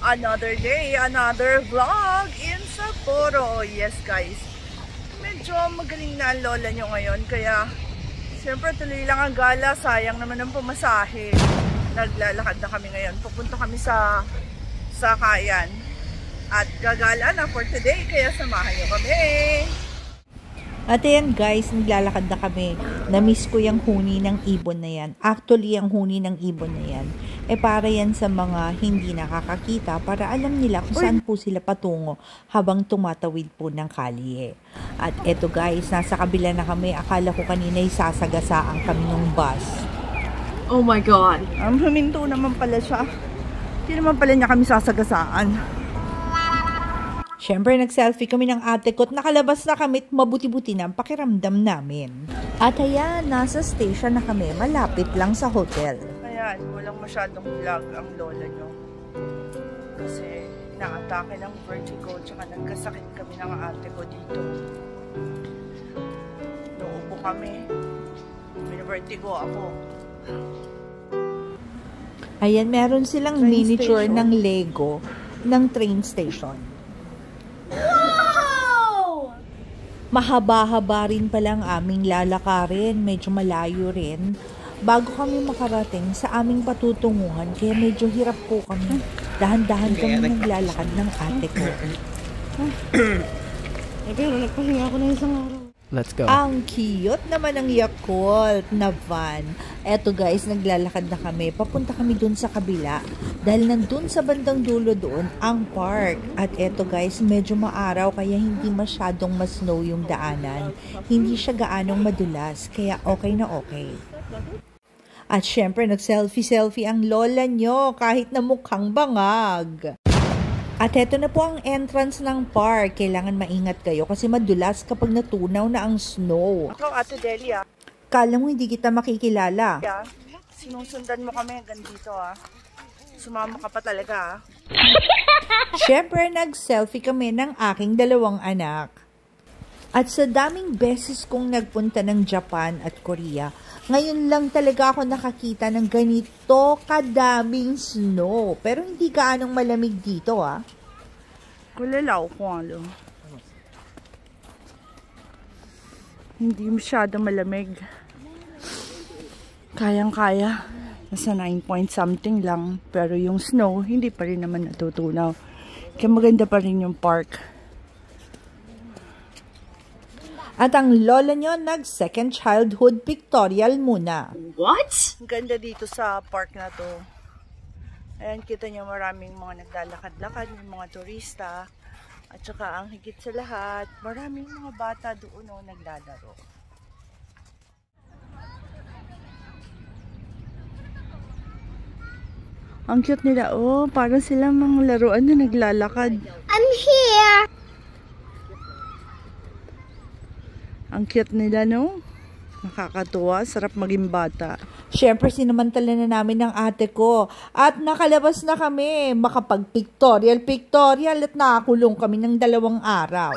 Another day, another vlog in Sapporo. Yes guys, medyo magaling na ang lola nyo ngayon. Kaya, siyempre tuloy lang ang gala. Sayang naman ang pumasahe. Naglalakad na kami ngayon. Pupunta kami sa Sakayan. At gagala na for today. Kaya samahan nyo kami. At ayan guys, naglalakad na kami. Na-miss ko yung huni ng ibon na yan. Actually, ang huni ng ibon na yan, para yan sa mga hindi nakakakita para alam nila kung saan po sila patungo habang tumatawid po ng kalye. At eto guys, nasa kabila na kami. Akala ko kanina isasagasaan kami ng bus. Oh my God! Huminto naman pala siya. Hindi naman pala niya kami sasagasaan. Siyempre, nag-selfie kami ng ate ko at nakalabas na kami at mabuti-buti na ang pakiramdam namin. At ayan, nasa station na kami, malapit lang sa hotel. Ayan, walang masyadong vlog ang lola nyo. Kasi naatake ng vertigo tsaka nagkasakit kami ng ate ko dito. Nauupo kami. Vertigo ako. Ayan, meron silang train miniature station ng Lego ng train station. Mahaba-haba rin palang aming lalakarin, medyo malayo rin bago kami makarating sa aming patutunguhan, kaya medyo hirap po kami. Dahan-dahan kami naglalakad ng ate ko. Pero nagpahinga ako ng isang araw. Let's go. Ang cute naman ng Yakult na van. Eto guys, naglalakad na kami. Papunta kami dun sa kabila. Dahil nandun sa bandang dulo doon ang park. At eto guys, medyo maaraw kaya hindi masyadong ma-snow yung daanan. Hindi siya gaanong madulas. Kaya okay na okay. At syempre, nag-selfie-selfie ang lola nyo kahit na mukhang bangag. At eto na po ang entrance ng park. Kailangan maingat kayo kasi madulas kapag natunaw na ang snow. Ikaw, Ate Delia. Kala mo hindi kita makikilala. Yeah. Sinusundan mo kami hanggang dito Sumama ka pa talaga Siyempre, nag-selfie kami ng aking dalawang anak. At sa daming beses kong nagpunta ng Japan at Korea, ngayon lang talaga ako nakakita ng ganito kadaming snow. Pero hindi gaanong malamig dito Kulalaw ko Hindi masyadong malamig. Kayang-kaya. Nasa 9 point something lang. Pero yung snow, hindi pa rin naman natutunaw. Kaya maganda pa rin yung park. At ang lola nyo nag-second childhood pictorial muna. What? Ganda dito sa park na to. Ayan, kita nyo maraming mga naglalakad-lakad, mga turista. At saka ang higit sa lahat, maraming mga bata doon naglalaro. Ang cute nila. Parang sila mga laruan na naglalakad. I'm here! Ang cute nila, no? Nakakatuwa. Sarap maging bata. Siyempre, sinamantala na namin ng ate ko. At nakalabas na kami. Makapag-pictorial at nakakulong kami ng 2 araw.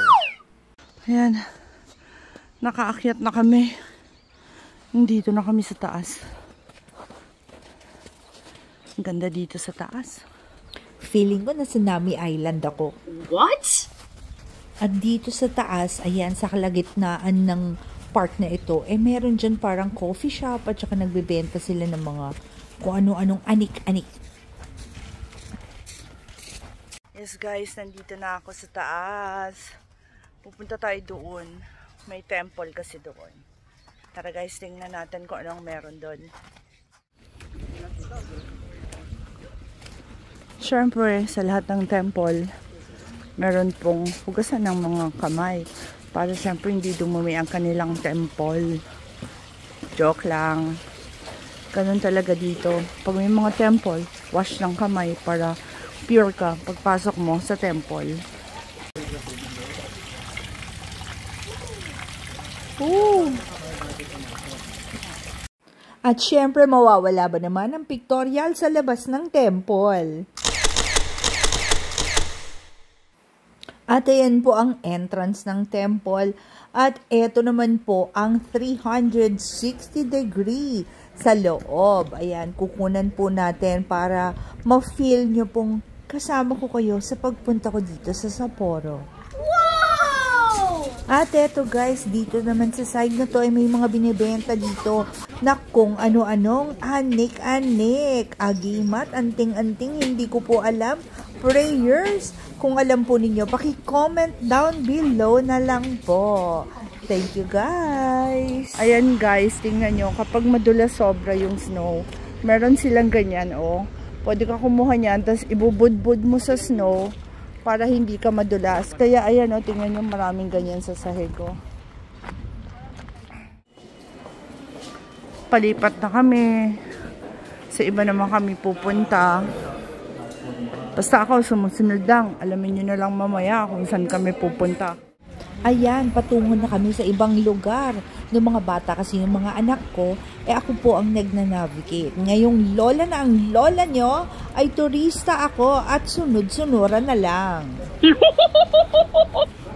Ayan. Nakaakyat na kami. Dito na kami sa taas. Ang ganda dito sa taas. Feeling ko nasa Nami Island ako. What? At dito sa taas, ayan, sa kalagitnaan ng park na ito, meron dyan parang coffee shop at saka nagbebenta sila ng mga kung ano-anong anik-anik. Yes guys, nandito na ako sa taas. Pupunta tayo doon. May temple kasi doon. Tara guys, tingnan natin kung anong meron doon. Siyempre, sa lahat ng temple, meron pong hugasan ng mga kamay para siyempre hindi dumumi ang kanilang temple. Joke lang. Ganun talaga dito. Pag may mga temple, wash ng kamay para pure ka pagpasok mo sa temple. Ooh. At syempre, mawawala ba naman ang pictorial sa labas ng temple? At ayan po ang entrance ng temple. At eto naman po ang 360 degree sa loob. Ayan, kukunan po natin para ma-feel nyo pong kasama ko kayo sa pagpunta ko dito sa Sapporo. Wow! At eto guys, dito naman sa side na to ay may mga binibenta dito na kung ano-anong anik-anik. Agimat, anting-anting, hindi ko po alam. Prayers, kung alam po ninyo, paki-comment down below na lang po. Thank you guys. Ayan guys, tingnan nyo, kapag madulas sobra yung snow, meron silang ganyan, oh. Pwede ka kumuha niyan, tapos ibubudbud mo sa snow para hindi ka madulas. Kaya ayan, oh, tingnan nyo, maraming ganyan sa sahig, oh. Palipat na kami. Sa iba naman kami pupunta. Basta ako, sumusunod lang. Alamin nyo na lang mamaya kung saan kami pupunta. Ayan, patungo na kami sa ibang lugar. Ng mga bata kasi yung mga anak ko, ako po ang nagna-navigate. Ngayong lola na ang lola nyo, ay turista ako at sunod-sunuran na lang.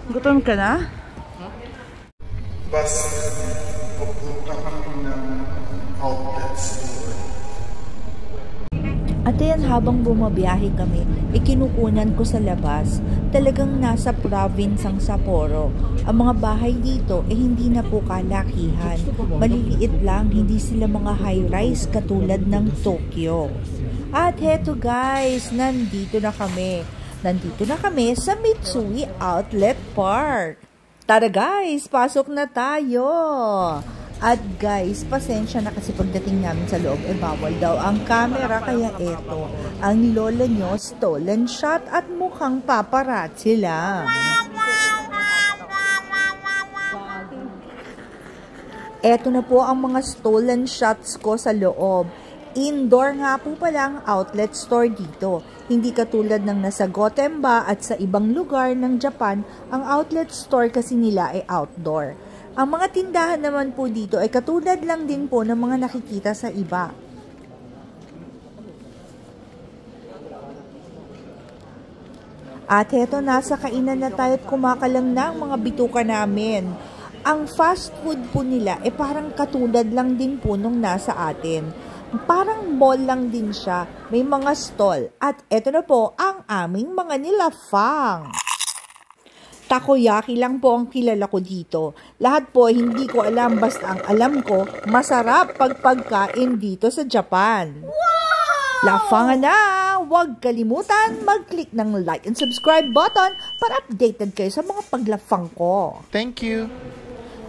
Gutom ka na? Basta, pupunta kami ng outlet store. At ayan, habang bumabiyahe kami, kinukunan ko sa labas. Talagang nasa province ang Sapporo. Ang mga bahay dito, hindi na po kalakihan. Maliliit lang, hindi sila mga high-rise katulad ng Tokyo. At heto guys, nandito na kami. Nandito na kami sa Mitsui Outlet Park. Tara guys, pasok na tayo! At guys, pasensya na kasi pagdating namin sa loob, bawal daw ang camera, kaya eto, ang lola nyo stolen shot at mukhang paparazzi lang. Eto na po ang mga stolen shots ko sa loob. Indoor nga po pala ang outlet store dito. Hindi katulad ng nasa Gotemba at sa ibang lugar ng Japan, ang outlet store kasi nila ay outdoor. Ang mga tindahan naman po dito ay katulad lang din po ng mga nakikita sa iba. At heto, nasa kainan na tayo at kumakalang na ang mga bituka namin. Ang fast food po nila parang katulad lang din po nung nasa atin. Parang mall lang din siya. May mga stall. At eto na po ang aming mga nilafang. Takoyaki lang po ang kilala ko dito. Lahat po hindi ko alam, basta ang alam ko, masarap pagkain dito sa Japan. Wow! Lafangan na! Huwag kalimutan mag-click ng like and subscribe button para updated kayo sa mga paglafang ko. Thank you!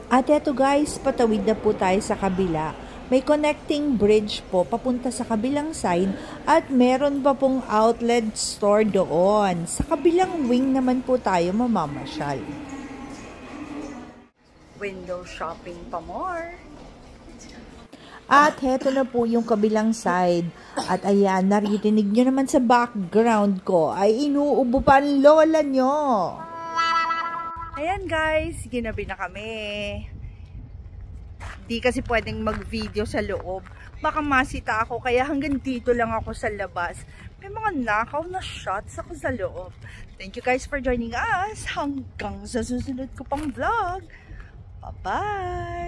At eto guys, patawid na po tayo sa kabila. May connecting bridge po papunta sa kabilang side at meron pa pong outlet store doon. Sa kabilang wing naman po tayo mamamasyal. Window shopping pa more. At heto na po yung kabilang side. At ayan, naririnig nyo naman sa background ko ay inuubo pa ang lola nyo. Ayan guys, ginabi na kami. Di kasi pwedeng mag-video sa loob. Baka masita ako, kaya hanggang dito lang ako sa labas. May mga nakaw na shots ako sa loob. Thank you guys for joining us. Hanggang sa susunod ko pang vlog. Bye-bye!